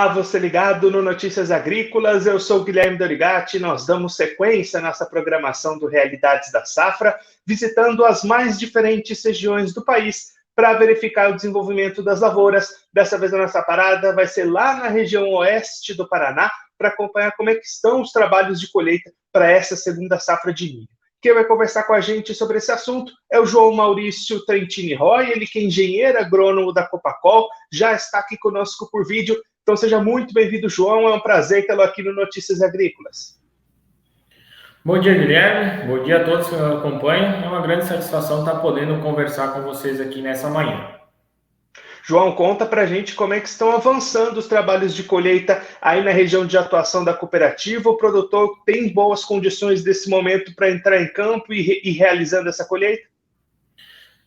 Olá, você ligado no Notícias Agrícolas, eu sou o Guilherme Dorigatti, nós damos sequência à nossa programação do Realidades da Safra, visitando as mais diferentes regiões do país para verificar o desenvolvimento das lavouras. Dessa vez a nossa parada vai ser lá na região oeste do Paraná, para acompanhar como é que estão os trabalhos de colheita para essa segunda safra de milho. Quem vai conversar com a gente sobre esse assunto é o João Maurício Trentini Roy, ele que é engenheiro agrônomo da Copacol, já está aqui conosco por vídeo. Então seja muito bem-vindo, João, é um prazer tê-lo aqui no Notícias Agrícolas. Bom dia, Guilherme, bom dia a todos que nos acompanham, é uma grande satisfação estar podendo conversar com vocês aqui nessa manhã. João, conta pra gente como é que estão avançando os trabalhos de colheita aí na região de atuação da cooperativa. O produtor tem boas condições desse momento para entrar em campo e realizando essa colheita?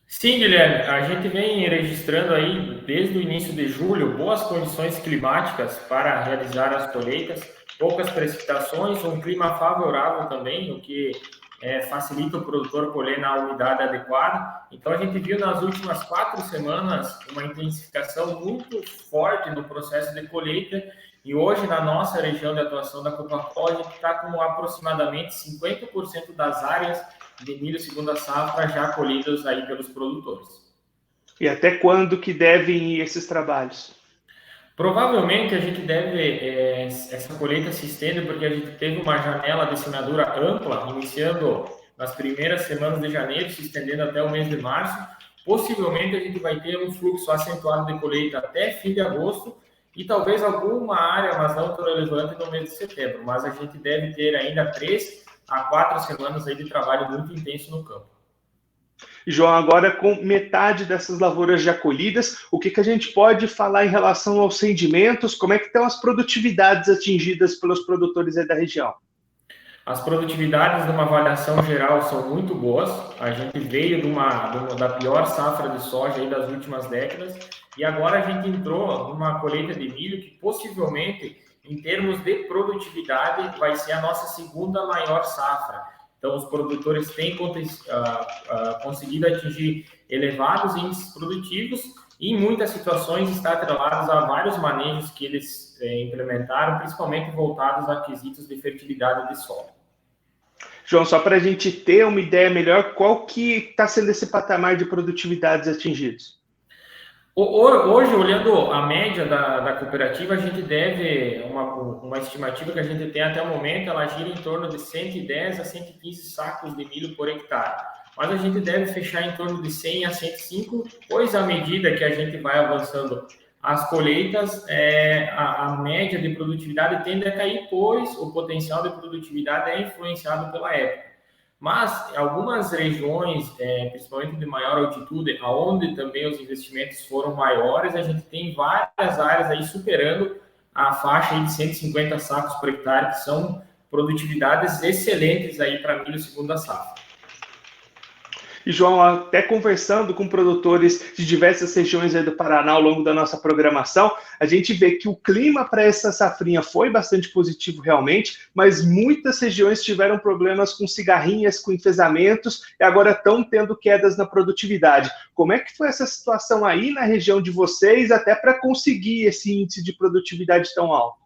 Sim, Guilherme, a gente vem registrando aí desde o início de julho boas condições climáticas para realizar as colheitas, poucas precipitações, um clima favorável também, o que facilita o produtor colher na umidade adequada. Então a gente viu nas últimas 4 semanas uma intensificação muito forte no processo de colheita e hoje na nossa região de atuação da Copacol a gente está com aproximadamente 50% das áreas de milho segunda safra já colhidas aí pelos produtores. E até quando que devem ir esses trabalhos? Provavelmente a gente deve, essa colheita se estende porque a gente teve uma janela de semeadura ampla, iniciando nas primeiras semanas de janeiro, se estendendo até o mês de março. Possivelmente a gente vai ter um fluxo acentuado de colheita até fim de agosto e talvez alguma área, mas não tão relevante, no mês de setembro. Mas a gente deve ter ainda 3 a 4 semanas aí de trabalho muito intenso no campo. João, agora com metade dessas lavouras já colhidas, o que a gente pode falar em relação aos rendimentos? Como é que estão as produtividades atingidas pelos produtores aí da região? As produtividades de uma avaliação geral são muito boas. A gente veio da pior safra de soja aí das últimas décadas e agora a gente entrou numa colheita de milho que possivelmente, em termos de produtividade, vai ser a nossa segunda maior safra. Então, os produtores têm conseguido atingir elevados índices produtivos e, em muitas situações, está atrelados a vários manejos que eles implementaram, principalmente voltados a quesitos de fertilidade de solo. João, só para a gente ter uma ideia melhor, qual que está sendo esse patamar de produtividades atingidos? Hoje, olhando a média da cooperativa, a gente deve, uma estimativa que a gente tem até o momento, ela gira em torno de 110 a 115 sacos de milho por hectare. Mas a gente deve fechar em torno de 100 a 105, pois à medida que a gente vai avançando as colheitas, a média de produtividade tende a cair, pois o potencial de produtividade é influenciado pela época. Mas algumas regiões, principalmente de maior altitude, onde também os investimentos foram maiores, a gente tem várias áreas aí superando a faixa aí de 150 sacos por hectare, que são produtividades excelentes aí para milho segunda safra. E, João, até conversando com produtores de diversas regiões aí do Paraná ao longo da nossa programação, a gente vê que o clima para essa safrinha foi bastante positivo realmente, mas muitas regiões tiveram problemas com cigarrinhas, com enfesamentos, e agora estão tendo quedas na produtividade. Como é que foi essa situação aí na região de vocês, até para conseguir esse índice de produtividade tão alto?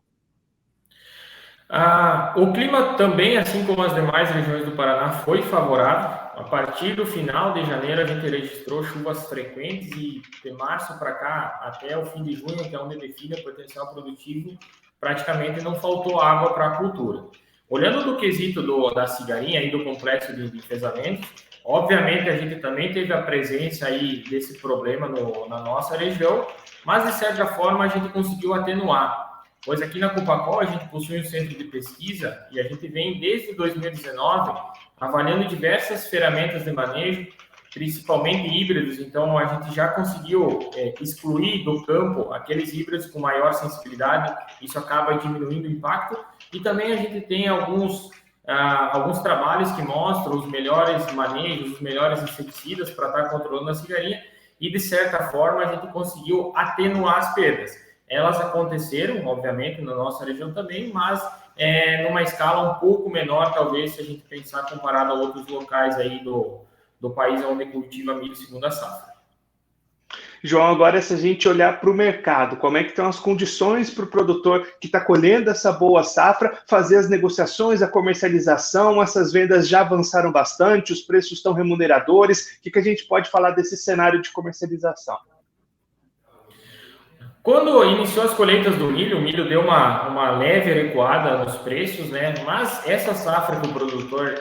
O clima também, assim como as demais regiões do Paraná, foi favorável. A partir do final de janeiro, a gente registrou chuvas frequentes e de março para cá, até o fim de junho, que é onde define o potencial produtivo, praticamente não faltou água para a cultura. Olhando do quesito da cigarinha e do complexo de enfesamento, obviamente a gente também teve a presença aí desse problema na nossa região, mas de certa forma a gente conseguiu atenuar. Pois aqui na Copacol a gente possui um centro de pesquisa e a gente vem desde 2019 avaliando diversas ferramentas de manejo, principalmente híbridos. Então a gente já conseguiu excluir do campo aqueles híbridos com maior sensibilidade, isso acaba diminuindo o impacto. E também a gente tem alguns trabalhos que mostram os melhores manejos, os melhores inseticidas para estar controlando a cigarinha e de certa forma a gente conseguiu atenuar as perdas. Elas aconteceram, obviamente, na nossa região também, mas numa escala um pouco menor, talvez, se a gente pensar comparado a outros locais aí do país onde cultiva milho segunda safra. João, agora se a gente olhar para o mercado, como é que estão as condições para o produtor que está colhendo essa boa safra, fazer as negociações, a comercialização, essas vendas já avançaram bastante, os preços estão remuneradores, o que a gente pode falar desse cenário de comercialização? Quando iniciou as colheitas do milho, o milho deu uma leve recuada nos preços, né? Mas essa safra que o produtor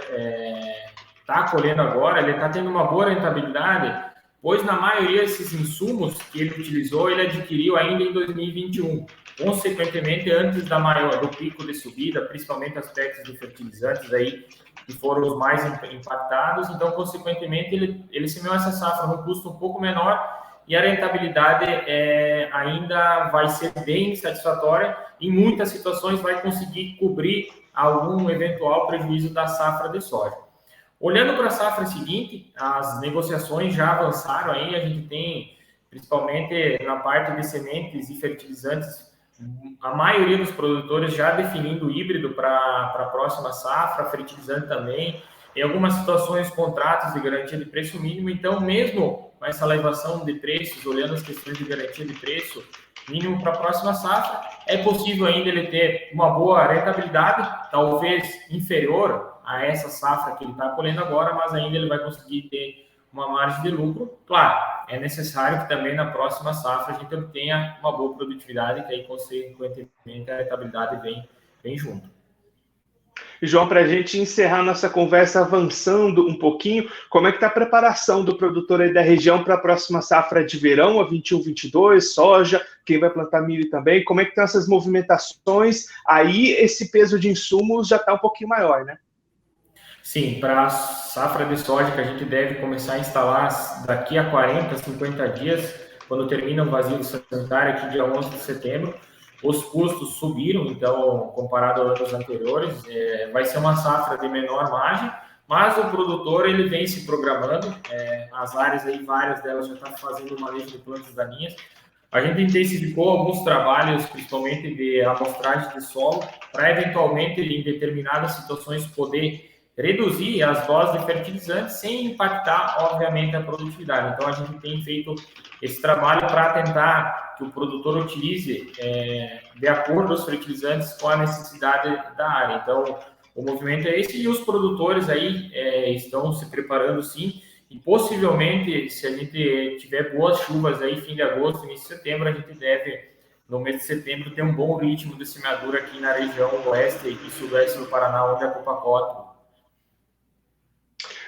está colhendo agora, ele está tendo uma boa rentabilidade, pois na maioria desses insumos que ele utilizou, ele adquiriu ainda em 2021. Consequentemente, antes do pico de subida, principalmente aspectos de fertilizantes aí, que foram os mais impactados. Então, consequentemente, ele semeou essa safra num custo um pouco menor, e a rentabilidade ainda vai ser bem satisfatória. Em muitas situações vai conseguir cobrir algum eventual prejuízo da safra de soja. Olhando para a safra seguinte, as negociações já avançaram aí, a gente tem, principalmente na parte de sementes e fertilizantes, a maioria dos produtores já definindo o híbrido para a próxima safra, fertilizante também, em algumas situações contratos de garantia de preço mínimo. Então, mesmo com essa elevação de preços, olhando as questões de garantia de preço mínimo para a próxima safra, é possível ainda ele ter uma boa rentabilidade, talvez inferior a essa safra que ele está colhendo agora, mas ainda ele vai conseguir ter uma margem de lucro. Claro, é necessário que também na próxima safra a gente obtenha uma boa produtividade, que aí, consequentemente, a rentabilidade vem junto. João, para a gente encerrar nossa conversa avançando um pouquinho, como é que está a preparação do produtor aí da região para a próxima safra de verão, a 21-22, soja, quem vai plantar milho também, como é que estão essas movimentações? Aí esse peso de insumos já está um pouquinho maior, né? Sim, para a safra de soja que a gente deve começar a instalar daqui a 40, 50 dias, quando termina o vazio sanitário aqui dia 11 de setembro, os custos subiram, então, comparado a anos anteriores, vai ser uma safra de menor margem, mas o produtor ele vem se programando, as áreas aí, várias delas já estão fazendo o manejo de plantas daninhas. A gente intensificou alguns trabalhos, principalmente de amostragem de solo, para eventualmente, em determinadas situações, poder reduzir as doses de fertilizantes sem impactar, obviamente, a produtividade. Então, a gente tem feito esse trabalho para tentar que o produtor utilize de acordo os fertilizantes com a necessidade da área. Então, o movimento é esse, e os produtores aí estão se preparando, sim, e possivelmente, se a gente tiver boas chuvas aí, fim de agosto, início de setembro, a gente deve, no mês de setembro, ter um bom ritmo de semeadura aqui na região oeste e sudoeste do Paraná, onde a Copacol atua.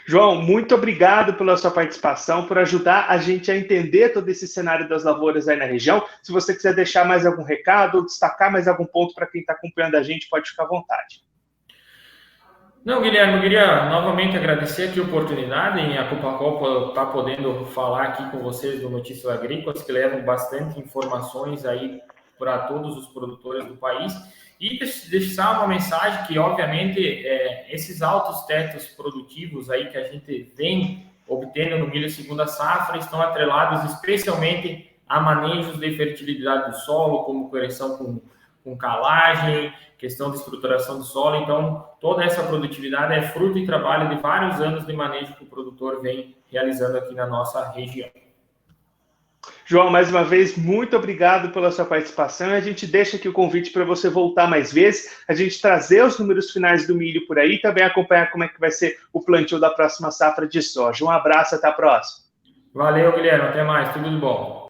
João, muito obrigado pela sua participação, por ajudar a gente a entender todo esse cenário das lavouras aí na região. Se você quiser deixar mais algum recado ou destacar mais algum ponto para quem está acompanhando a gente, pode ficar à vontade. Não, Guilherme, eu queria novamente agradecer aqui a oportunidade em a Copacol estar podendo falar aqui com vocês do Notícias Agrícolas, que levam bastante informações aí para todos os produtores do país, e deixar uma mensagem que, obviamente, esses altos tetos produtivos aí que a gente vem obtendo no milho segunda safra estão atrelados especialmente a manejos de fertilidade do solo, como correção com calagem, questão de estruturação do solo. Então, toda essa produtividade é fruto e trabalho de vários anos de manejo que o produtor vem realizando aqui na nossa região. João, mais uma vez, muito obrigado pela sua participação. A gente deixa aqui o convite para você voltar mais vezes, a gente trazer os números finais do milho por aí e também acompanhar como é que vai ser o plantio da próxima safra de soja. Um abraço, até a próxima. Valeu, Guilherme, até mais, tudo de bom.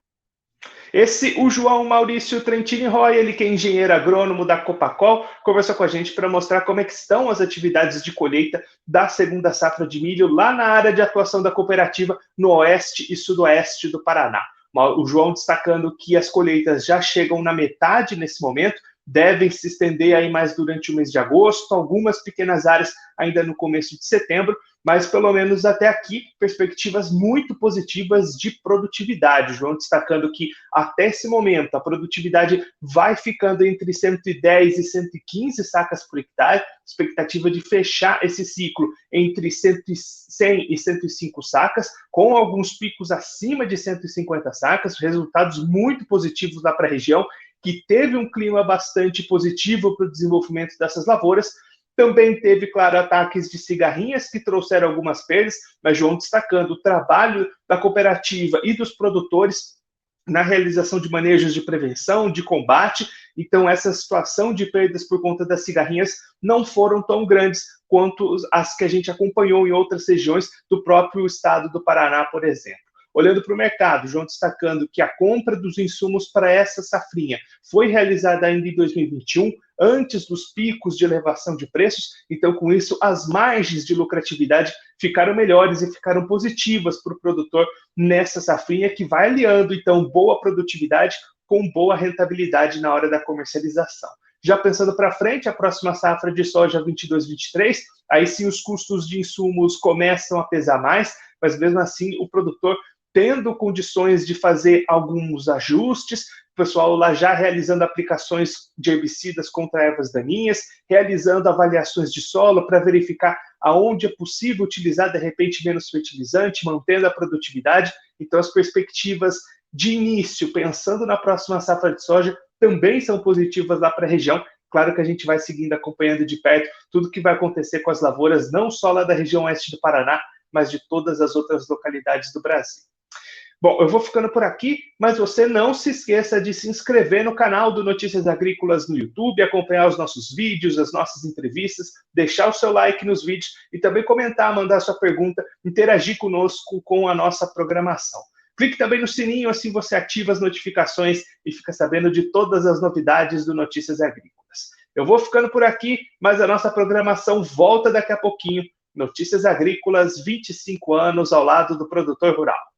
O João Maurício Trentini Roy, ele que é engenheiro agrônomo da Copacol, conversou com a gente para mostrar como é que estão as atividades de colheita da segunda safra de milho lá na área de atuação da cooperativa no oeste e sudoeste do Paraná. O João destacando que as colheitas já chegam na metade nesse momento, devem se estender aí mais durante o mês de agosto, algumas pequenas áreas ainda no começo de setembro, mas pelo menos até aqui, perspectivas muito positivas de produtividade. O João destacando que até esse momento a produtividade vai ficando entre 110 e 115 sacas por hectare, expectativa de fechar esse ciclo entre 100 e 105 sacas, com alguns picos acima de 150 sacas, resultados muito positivos lá para a região, que teve um clima bastante positivo para o desenvolvimento dessas lavouras. Também teve, claro, ataques de cigarrinhas que trouxeram algumas perdas, mas João destacando o trabalho da cooperativa e dos produtores na realização de manejos de prevenção, de combate. Então, essa situação de perdas por conta das cigarrinhas não foram tão grandes quanto as que a gente acompanhou em outras regiões do próprio estado do Paraná, por exemplo. Olhando para o mercado, João destacando que a compra dos insumos para essa safrinha foi realizada ainda em 2021, antes dos picos de elevação de preços. Então, com isso, as margens de lucratividade ficaram melhores e ficaram positivas para o produtor nessa safrinha, que vai aliando, então, boa produtividade com boa rentabilidade na hora da comercialização. Já pensando para frente, a próxima safra de soja 22-23, aí sim os custos de insumos começam a pesar mais, mas mesmo assim o produtor tendo condições de fazer alguns ajustes, o pessoal lá já realizando aplicações de herbicidas contra ervas daninhas, realizando avaliações de solo para verificar aonde é possível utilizar, de repente, menos fertilizante, mantendo a produtividade. Então, as perspectivas de início, pensando na próxima safra de soja, também são positivas lá para a região. Claro que a gente vai seguindo, acompanhando de perto tudo que vai acontecer com as lavouras, não só lá da região oeste do Paraná, mas de todas as outras localidades do Brasil. Bom, eu vou ficando por aqui, mas você não se esqueça de se inscrever no canal do Notícias Agrícolas no YouTube, acompanhar os nossos vídeos, as nossas entrevistas, deixar o seu like nos vídeos e também comentar, mandar sua pergunta, interagir conosco com a nossa programação. Clique também no sininho, assim você ativa as notificações e fica sabendo de todas as novidades do Notícias Agrícolas. Eu vou ficando por aqui, mas a nossa programação volta daqui a pouquinho. Notícias Agrícolas, 25 anos ao lado do produtor rural.